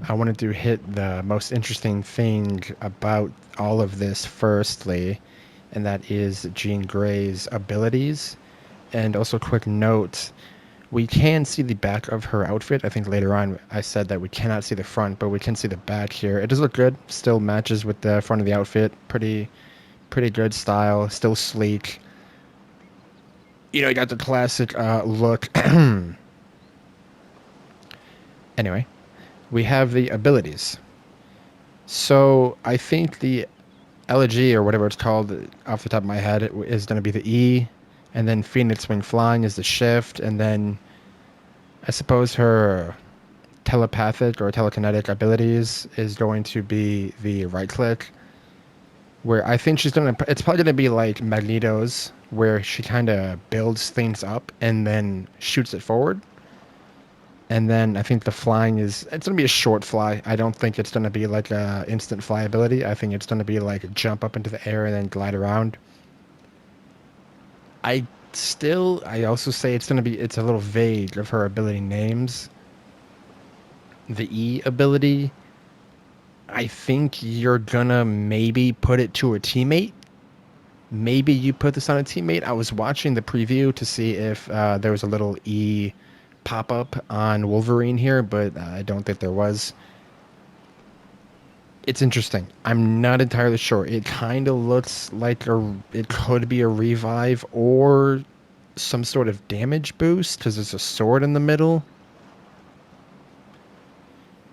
I wanted to hit the most interesting thing about all of this firstly, and that is Jean Grey's abilities. And also, quick note, we can see the back of her outfit. I think later on I said that we cannot see the front, but we can see the back here. It does look good. Still matches with the front of the outfit. Pretty good style. Still sleek. You know, you got the classic look. Anyway, we have the abilities. So I think the elegy or whatever it's called off the top of my head is going to be the E, and then Phoenix Wing Flying is the shift, and then I suppose her telepathic or telekinetic abilities is going to be the right click, where I think she's gonna. It's probably gonna be like Magneto's, where she kind of builds things up and then shoots it forward. And then I think the flying it's gonna be a short fly. I don't think it's gonna be like a instant fly ability. I think it's gonna be like jump up into the air and then glide around. I also say it's a little vague of her ability names. The E ability, I think you're gonna maybe put it to a teammate. Maybe you put this on a teammate. I was watching the preview to see if there was a little E pop up on Wolverine here, but I don't think there was. It's interesting. I'm not entirely sure. It kind of looks like it could be a revive or some sort of damage boost because there's a sword in the middle.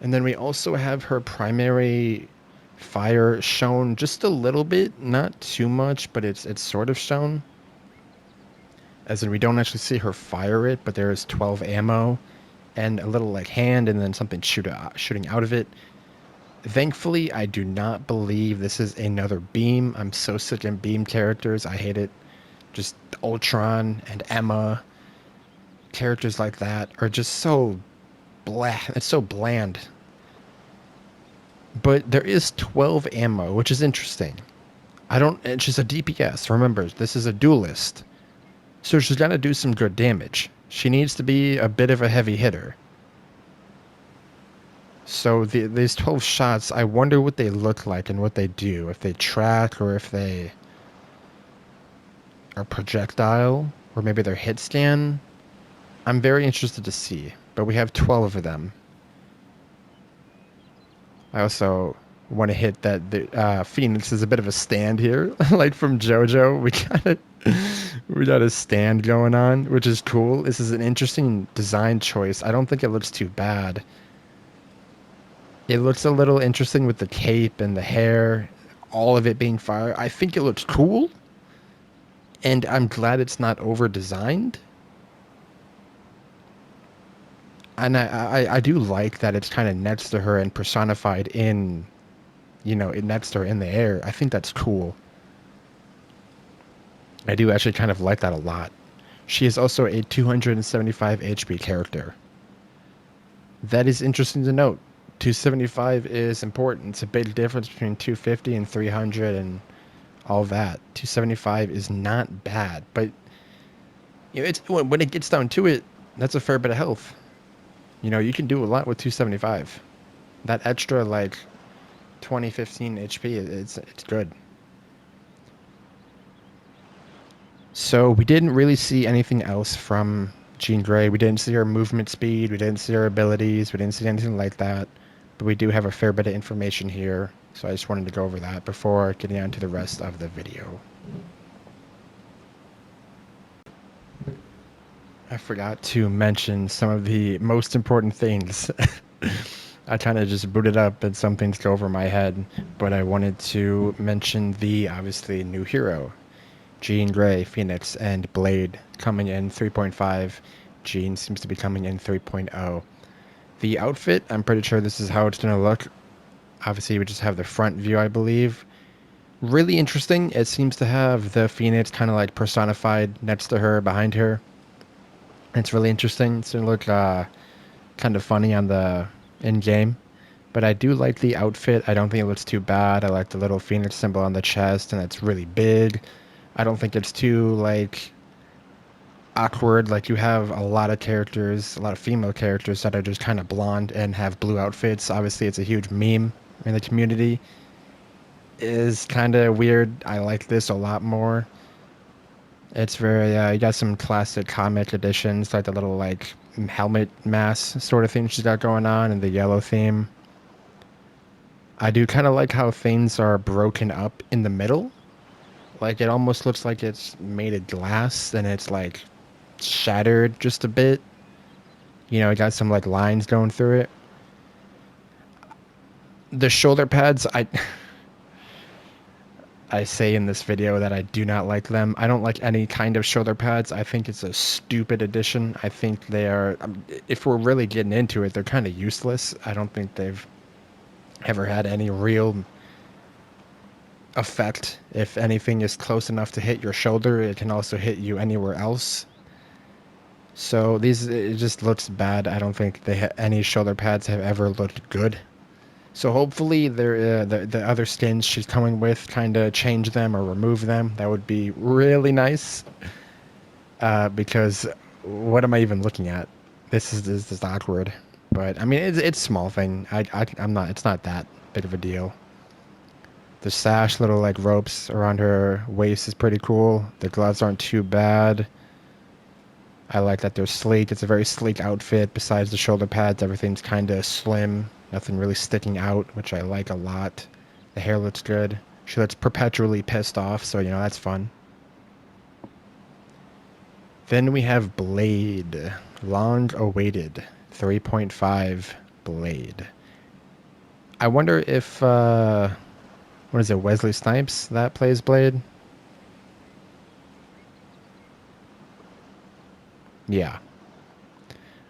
And then we also have her primary fire shown just a little bit, not too much, but it's sort of shown. As in, we don't actually see her fire it, but there is 12 ammo and a little like hand and then something shooting out of it. Thankfully, I do not believe this is another Beam. I'm so sick of Beam characters. I hate it. Just Ultron and Emma, characters like that are just so blah. It's so bland. But there is 12 ammo, which is interesting. It's just a DPS. Remember, this is a duelist. So she's got to do some good damage. She needs to be a bit of a heavy hitter. So these 12 shots, I wonder what they look like and what they do. If they track or if they are projectile or maybe they're hit scan. I'm very interested to see. But we have 12 of them. I also want to hit that the Phoenix is a bit of a stand here. Like from JoJo, we got a stand going on, which is cool. This is an interesting design choice. I don't think it looks too bad. It looks a little interesting with the cape and the hair, all of it being fire. I think it looks cool, and I'm glad it's not over-designed. And I do like that it's kind of next to her and personified in, it next to her in the air. I think that's cool. I do actually kind of like that a lot. She is also a 275 HP character. That is interesting to note. 275 is important. It's a big difference between 250 and 300 and all that. 275 is not bad, but it's when it gets down to it, that's a fair bit of health. You can do a lot with 275. That extra like 20-15 HP, it's good. So we didn't really see anything else from Jean Grey. We didn't see her movement speed. We didn't see her abilities. We didn't see anything like that. But we do have a fair bit of information here, so I just wanted to go over that before getting on to the rest of the video. I forgot to mention some of the most important things. I kind of just booted up and some things go over my head, but I wanted to mention the obviously new hero, Jean Grey, Phoenix, and Blade coming in 3.5. Jean seems to be coming in 3.0. The outfit, I'm pretty sure this is how it's going to look. Obviously, we just have the front view, I believe. Really interesting. It seems to have the Phoenix kind of like personified next to her, behind her. It's really interesting. It's going to look kind of funny on the in-game. But I do like the outfit. I don't think it looks too bad. I like the little Phoenix symbol on the chest, and it's really big. I don't think it's too, awkward. Like, you have a lot of characters, a lot of female characters that are just kind of blonde and have blue outfits. Obviously, it's a huge meme in the community. Is kind of weird. I like this a lot more. It's very, you got some classic comic editions, like the little, like, helmet mask sort of thing she's got going on, and the yellow theme. I do kind of like how things are broken up in the middle. Like, it almost looks like it's made of glass, and it's, like, shattered just a bit. You know, it got some, like, lines going through it. The shoulder pads, I say in this video that I do not like them. I don't like any kind of shoulder pads. I think it's a stupid addition. I think they are, if we're really getting into it, they're kind of useless. I don't think they've ever had any real effect. If anything is close enough to hit your shoulder, it can also hit you anywhere else. So it just looks bad. I don't think any shoulder pads have ever looked good. So hopefully the other skins she's coming with kind of change them or remove them. That would be really nice. Because what am I even looking at? This is awkward. But I mean, it's a small thing. I'm not. It's not that big of a deal. The sash, little like ropes around her waist is pretty cool. The gloves aren't too bad. I like that they're sleek. It's a very sleek outfit. Besides the shoulder pads, everything's kind of slim. Nothing really sticking out, which I like a lot. The hair looks good. She looks perpetually pissed off, so, you know, that's fun. Then we have Blade. Long awaited. 3.5 Blade. I wonder if, what is it, Wesley Snipes that plays Blade? Yeah.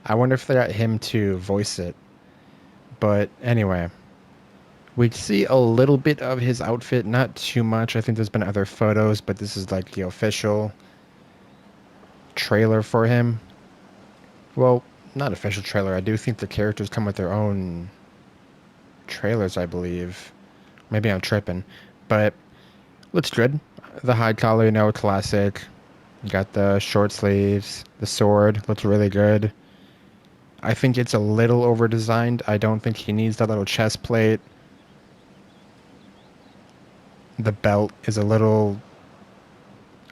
I wonder if they got him to voice it. But anyway, we see a little bit of his outfit, not too much. I think there's been other photos, but this is like the official trailer for him. Well, not official trailer. I do think the characters come with their own trailers, I believe. Maybe I'm tripping. But looks good. The high collar, you know, classic. You got the short sleeves. The sword looks really good. I think it's a little over-designed. I don't think he needs that little chest plate. The belt is a little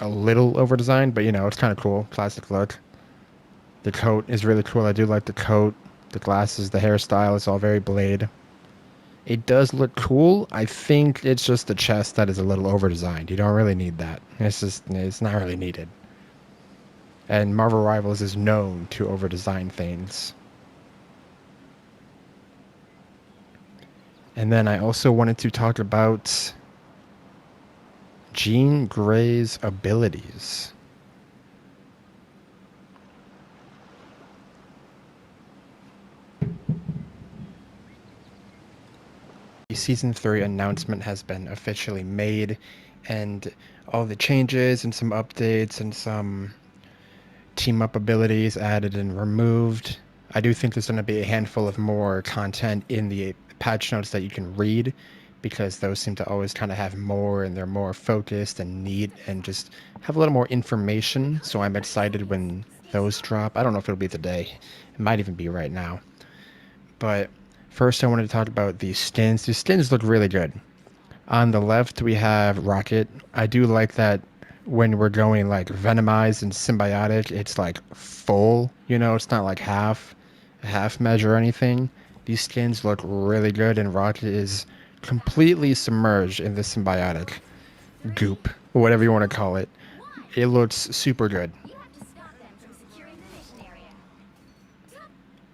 over-designed, but, you know, it's kind of cool. Classic look. The coat is really cool. I do like the coat. The glasses, the hairstyle, it's all very Blade. It does look cool. I think it's just the chest that is a little over-designed. You don't really need that. It's not really needed. And Marvel Rivals is known to over-design things. And then I also wanted to talk about Jean Grey's abilities. The Season 3 announcement has been officially made, and all the changes and some updates and some team-up abilities added and removed. I do think there's going to be a handful of more content in the patch notes that you can read, because those seem to always kind of have more, and they're more focused and neat and just have a little more information. So I'm excited when those drop. I don't know if it'll be today. It might even be right now. But first I wanted to talk about the skins. The skins look really good. On the left we have Rocket. I do like that when we're going like Venomized and Symbiotic, it's like full, you know, it's not like a half measure or anything. These skins look really good, and Rocket is completely submerged in the Symbiotic goop, or whatever you want to call it. It looks super good.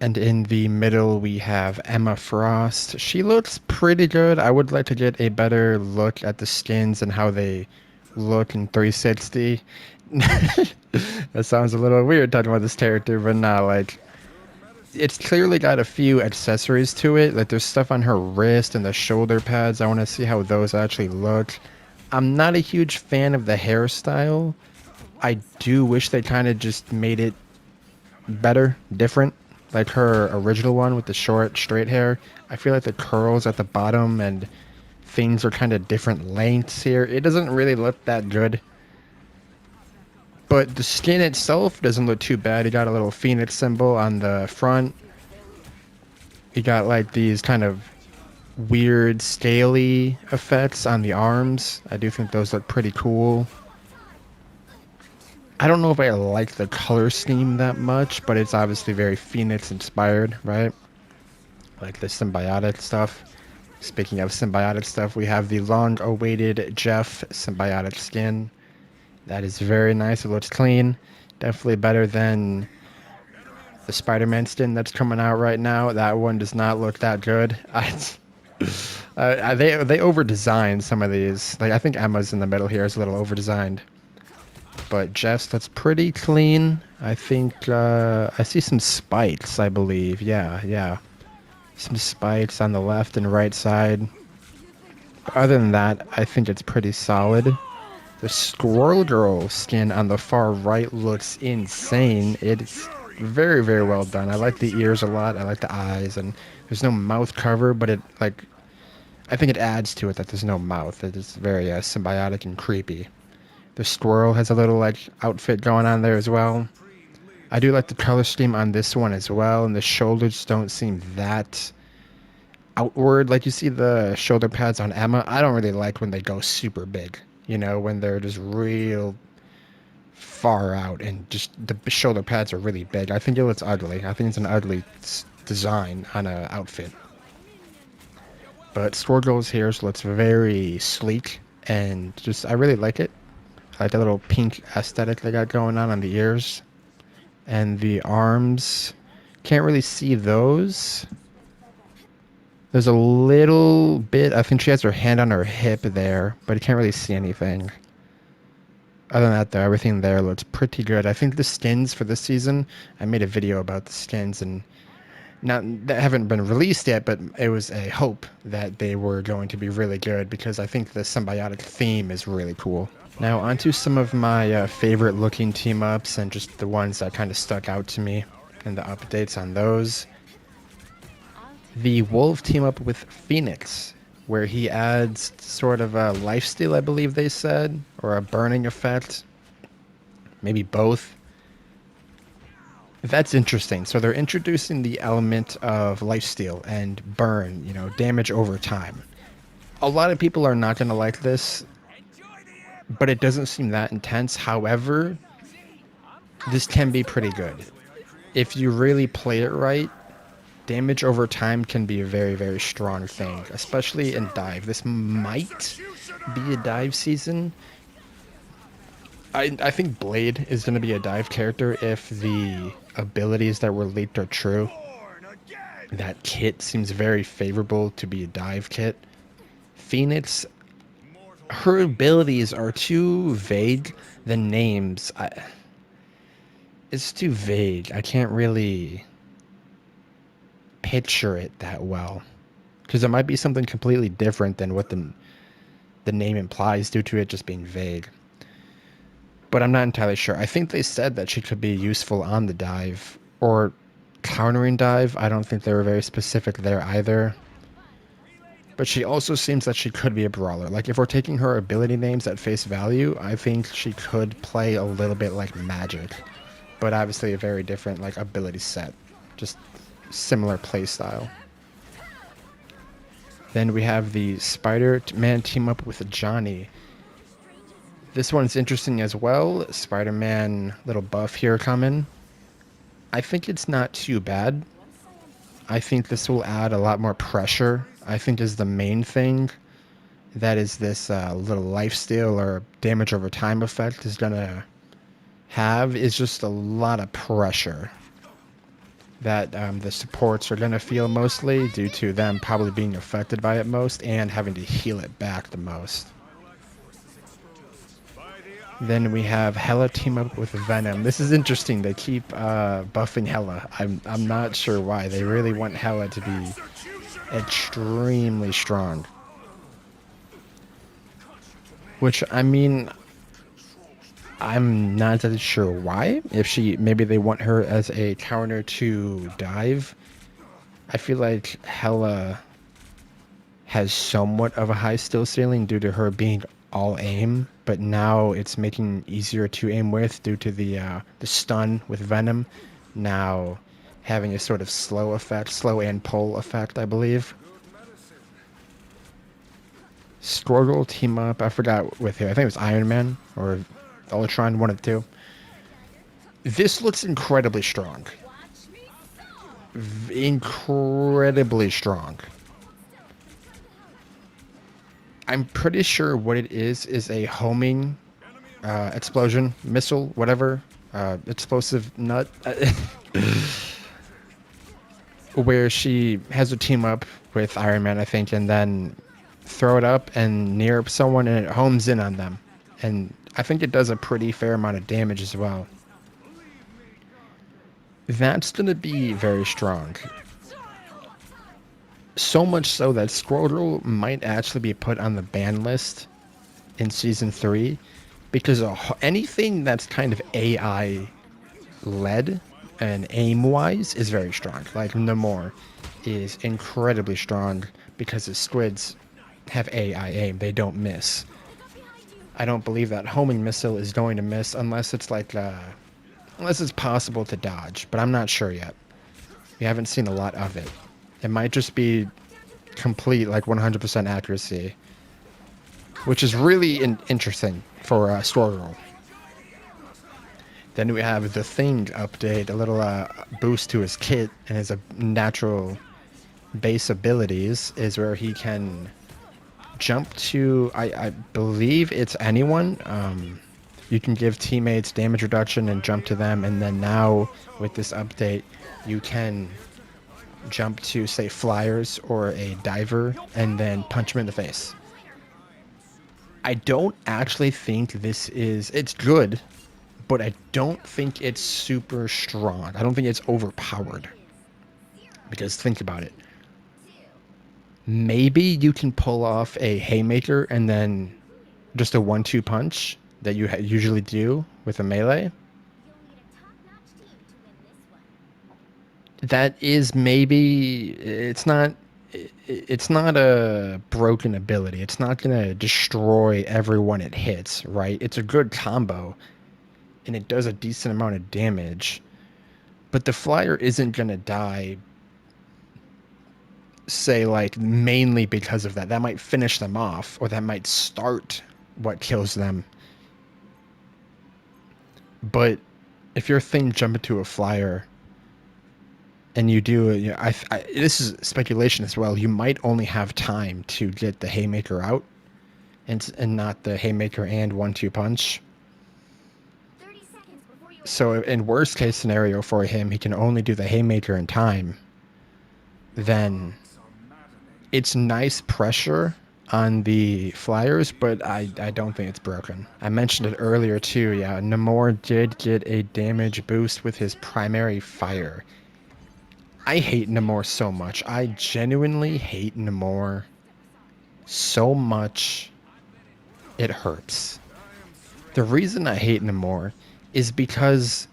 And in the middle we have Emma Frost. She looks pretty good. I would like to get a better look at the skins and how they look in 360. That sounds a little weird talking about this character, but nah, like, it's clearly got a few accessories to it. Like, there's stuff on her wrist and the shoulder pads. I want to see how those actually look. I'm not a huge fan of the hairstyle. I do wish they kind of just made it better, different. Like her original one with the short, straight hair. I feel like the curls at the bottom and things are kind of different lengths here. It doesn't really look that good. But the skin itself doesn't look too bad. You got a little phoenix symbol on the front. You got like these kind of weird scaly effects on the arms. I do think those look pretty cool. I don't know if I like the color scheme that much, but it's obviously very Phoenix inspired, right? Like the symbiotic stuff. Speaking of symbiotic stuff, we have the long-awaited Jeff symbiotic skin. That is very nice. It looks clean. Definitely better than the Spider-Man skin that's coming out right now. That one does not look that good. They over-designed some of these. Like I think Emma's in the middle here is a little over-designed. But Jess, that's pretty clean. I think I see some spikes, I believe. Yeah. Some spikes on the left and right side. Other than that, I think it's pretty solid. The Squirrel Girl skin on the far right looks insane. It's very, very well done. I like the ears a lot. I like the eyes. And there's no mouth cover, but I think it adds to it that there's no mouth. It is very symbiotic and creepy. The squirrel has a little like outfit going on there as well. I do like the color scheme on this one as well, and the shoulders don't seem that outward. Like you see the shoulder pads on Emma. I don't really like when they go super big, you know, when they're just real far out and just the shoulder pads are really big. I think it looks ugly. I think it's an ugly design on an outfit. But Squirrel Girl's hair looks very sleek and just, I really like it. I like the little pink aesthetic they got going on the ears. And the arms, can't really see those. There's a little bit, I think she has her hand on her hip there, but you can't really see anything. Other than that though, everything there looks pretty good. I think the skins for this season, I made a video about the skins and that haven't been released yet, but it was a hope that they were going to be really good because I think the symbiotic theme is really cool. Now onto some of my favorite looking team ups and just the ones that kind of stuck out to me and the updates on those. The Wolf team up with Phoenix, where he adds sort of a lifesteal, I believe they said, or a burning effect, maybe both. That's interesting. So they're introducing the element of lifesteal and burn, you know, damage over time. A lot of people are not going to like this, but it doesn't seem that intense. However, this can be pretty good. If you really play it right, damage over time can be a very, very strong thing, especially in dive. This might be a dive season. I think Blade is going to be a dive character if the abilities that were leaked are true. That kit seems very favorable to be a dive kit. Phoenix, her abilities are too vague. The names, it's too vague. I can't really picture it that well. Because it might be something completely different than what the name implies due to it just being vague. But I'm not entirely sure. I think they said that she could be useful on the dive or countering dive. I don't think they were very specific there either. But she also seems that she could be a brawler. Like if we're taking her ability names at face value, I think she could play a little bit like Magic. But obviously a very different like ability set. Just similar play style. Then we have the Spider-Man team up with Johnny. This one's interesting as well. Spider-Man little buff here coming. I think it's not too bad. I think this will add a lot more pressure. I think is the main thing. That is this little lifesteal or damage over time effect is going to have is just a lot of pressure that the supports are going to feel mostly due to them probably being affected by it most and having to heal it back the most. Then we have Hela team up with Venom. This is interesting. They keep buffing Hela. I'm not sure why. They really want Hela to be extremely strong. Which, I mean, I'm not exactly sure why. If maybe they want her as a counter to dive. I feel like Hela has somewhat of a high skill ceiling due to her being all aim but now it's making easier to aim with due to the stun with Venom. Now having a sort of slow effect, slow and pull effect, I believe. Struggle team up. I forgot with who. I think it was Iron Man or Ultron, one of the two. This looks incredibly strong. Incredibly strong. I'm pretty sure what it is a homing explosion, missile, whatever, explosive nut, where she has a team up with Iron Man, I think, and then throw it up and near someone and it homes in on them. And I think it does a pretty fair amount of damage as well. That's going to be very strong. So much so that Squirtle might actually be put on the ban list in Season 3 because anything that's kind of AI-led and aim-wise is very strong. Like Namor is incredibly strong because his squids have AI aim. They don't miss. I don't believe that homing missile is going to miss unless it's like... unless it's possible to dodge, but I'm not sure yet. We haven't seen a lot of it. It might just be complete, like 100% accuracy, which is really interesting for Squirtle. Then we have the Thing update, a little boost to his kit and his natural base abilities is where he can jump to, I believe it's anyone. You can give teammates damage reduction and jump to them, and then now with this update you can jump to, say, flyers or a diver and then punch him in the face. I don't actually think this is... it's good, but I don't think it's super strong. I don't think it's overpowered. Because think about it. Maybe you can pull off a haymaker and then just a 1-2 punch that you usually do with a melee. That is maybe... it's not a broken ability. It's not gonna destroy everyone it hits, right? It's a good combo and it does a decent amount of damage, but the flyer isn't gonna die, say, like, mainly because of that. That might finish them off, or that might start what kills them. But if your Thing jump into a flyer and you do, you know, this is speculation as well, you might only have time to get the haymaker out and not the haymaker and 1-2 punch. So in worst case scenario for him, he can only do the haymaker in time. Then it's nice pressure on the flyers, but I don't think it's broken. I mentioned it earlier too, yeah, Namor did get a damage boost with his primary fire. I hate Namor so much. I genuinely hate Namor so much it hurts. The reason I hate Namor is because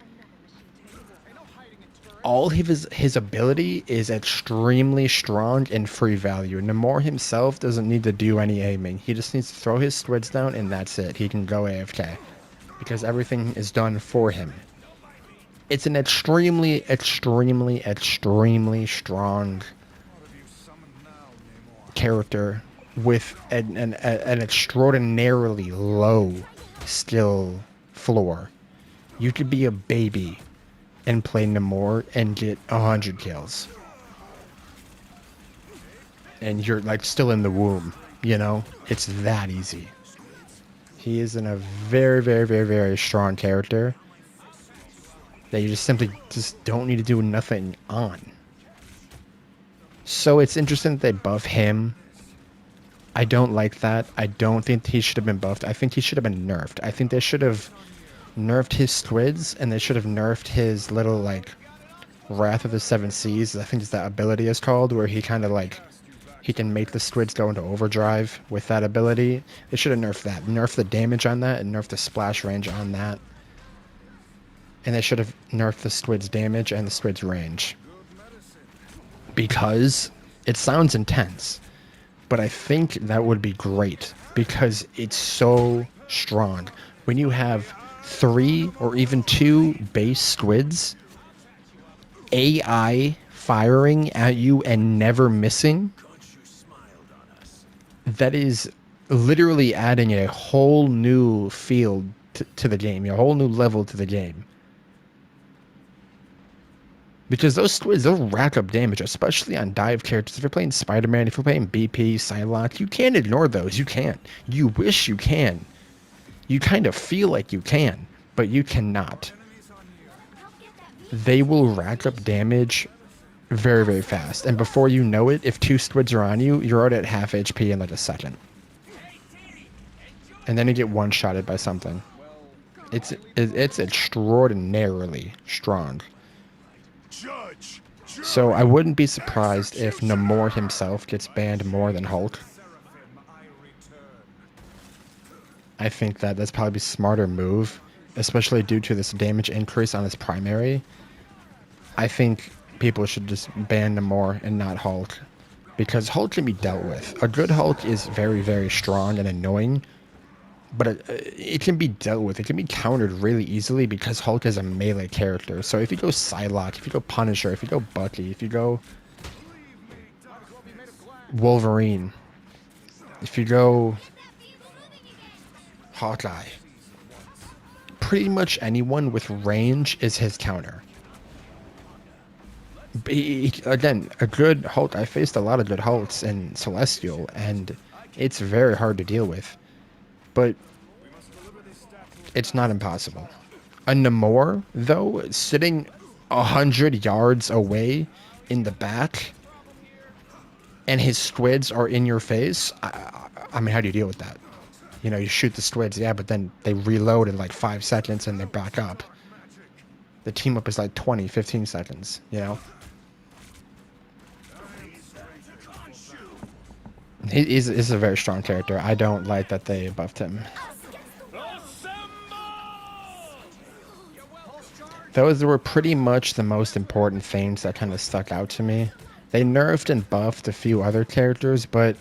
all of his ability is extremely strong and free value. Namor himself doesn't need to do any aiming. He just needs to throw his squids down and that's it. He can go AFK because everything is done for him. It's an extremely, extremely, extremely strong character with an extraordinarily low skill floor. You could be a baby and play Namor and get 100 kills. And you're, like, still in the womb, you know? It's that easy. He is in a very, very, very, very strong character that you just simply just don't need to do nothing on. So it's interesting that they buff him. I don't like that. I don't think he should have been buffed. I think he should have been nerfed. I think they should have nerfed his squids, and they should have nerfed his little, like, Wrath of the Seven Seas, I think is that ability is called, where he kind of, like, he can make the squids go into overdrive with that ability. They should have nerfed that. Nerf the damage on that and nerf the splash range on that. And they should have nerfed the squid's damage and the squid's range. Because it sounds intense, but I think that would be great because it's so strong. When you have 3 or even 2 base squids, AI firing at you and never missing, that is literally adding a whole new field to the game, a whole new level to the game. Because those squids, they'll rack up damage, especially on dive characters. If you're playing Spider-Man, if you're playing BP, Psylocke, you can't ignore those. You can't. You wish you can. You kind of feel like you can, but you cannot. They will rack up damage very, very fast. And before you know it, if 2 squids are on you, you're already at half HP in like a second. And then you get one-shotted by something. It's extraordinarily strong. So I wouldn't be surprised if Namor himself gets banned more than Hulk. I think that's probably a smarter move, especially due to this damage increase on his primary. I think people should just ban Namor and not Hulk, because Hulk can be dealt with. A good Hulk is very, very strong and annoying, but it can be dealt with. It can be countered really easily because Hulk is a melee character. So if you go Psylocke, if you go Punisher, if you go Bucky, if you go Wolverine, if you go Hawkeye, pretty much anyone with range is his counter. Again, a good Hulk, I faced a lot of good Hulks in Celestial, and it's very hard to deal with. But it's not impossible. A Namor, though, sitting 100 yards away in the back, and his squids are in your face, I mean, how do you deal with that? You know, you shoot the squids, yeah, but then they reload in like 5 seconds and they're back up. The team up is like 20, 15 seconds, you know? He's a very strong character. I don't like that they buffed him. Those were pretty much the most important things that kind of stuck out to me. They nerfed and buffed a few other characters, but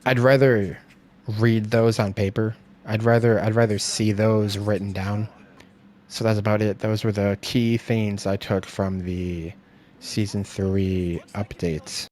I'd rather read those on paper. I'd rather see those written down. So that's about it. Those were the key things I took from the Season 3 updates.